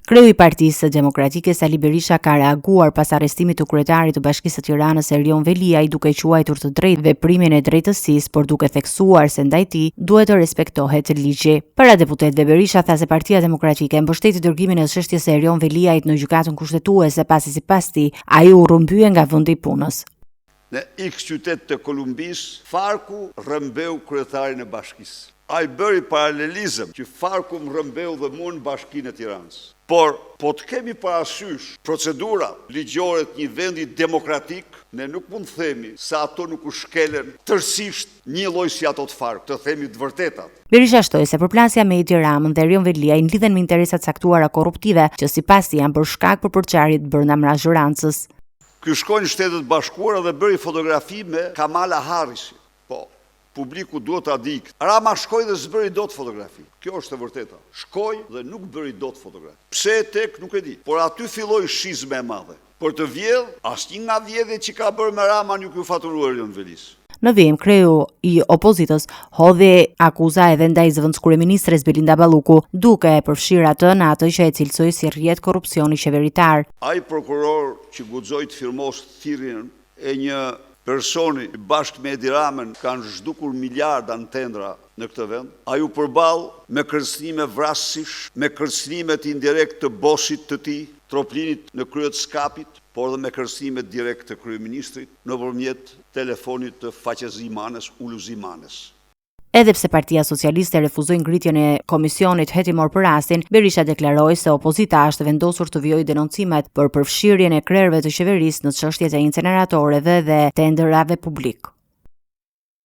Kreu i Partisë Demokratike Sali Berisha ka reaguar pas arrestimit të kryetarit të Bashkisë së Tiranës Erion Veliaj, duke quajtur të drejtë veprimin e drejtësisë, por duke theksuar se ndaj tij duhet të respektohet ligji. Para deputetëve, Berisha tha se Partia Demokratike mbështeti dërgimin e çështjes së Erion Veliajt në gjykatën kushtetuese pasi sipas tij ai u rrëmbye nga vendi i punës. Në X qytet të Kolumbisë, Farku rrëmbeu kryetarin e bashkisë. Ai bëri paralelizëm që Farku më rrëmbeu dhe mua në Bashkinë e Tiranës. Por, po të kemi parasysh procedura ligjore të një vendi demokratik, ne nuk mund të themi se ato nuk u shkelen tërësisht një lloj si ato të Farkut, të themi të vërtetat. Berisha shtoi se përplasja me Edi Ramën dhe Erion Veliaj lidhen me interesa caktuara korruptive që sipas tij janë bërë shkak për përçarjet brenda majorancës. Ky shkoi në Shtetet Bashkuara dhe bëri fotografi me Kamala Harris. Po, publiku duhet ta di. Rama shkoi dhe s'bëri dot fotografi. Kjo është e vërteta. Shkoi dhe nuk bëri dot fotografi. Pse tek nuk e di. Por aty filloi shizme e madhe. Për të vjedh, asnjë nga vjedhjet që ka bërë me Rama nuk u faturoi Erion Velis. Në vijim, kreu i opozitës hodhi akuza edhe ndaj zëvendës kryeministres Belinda Balluku, duke e përfshirë atë në atë që e cilësoi si rrjet korrupsioni qeveritar. Ai prokuror që guxoi të firmos thirrjen e një personi bashkë me Edi Ramën kanë zhdukur miliarda në tendra në këtë vend, ai u përball me kërcënime vrasësish, me kërcënimet indirekt të bosit të tij, Troplinit në krye të skapit, por dhe me kërcënimet direkt të kryeministrit nëpërmjet telefonit të faqes Zimanes, Ulu Zimanes. Edhe pse Partia Socialiste refuzoi ngritjen e komisionit hetimor për rastin, Berisha deklaroi se opozita është vendosur të vijojë denoncimet për përfshirjen e krerëve të qeverisë në çështjet e inceneratoreve dhe tenderave publik.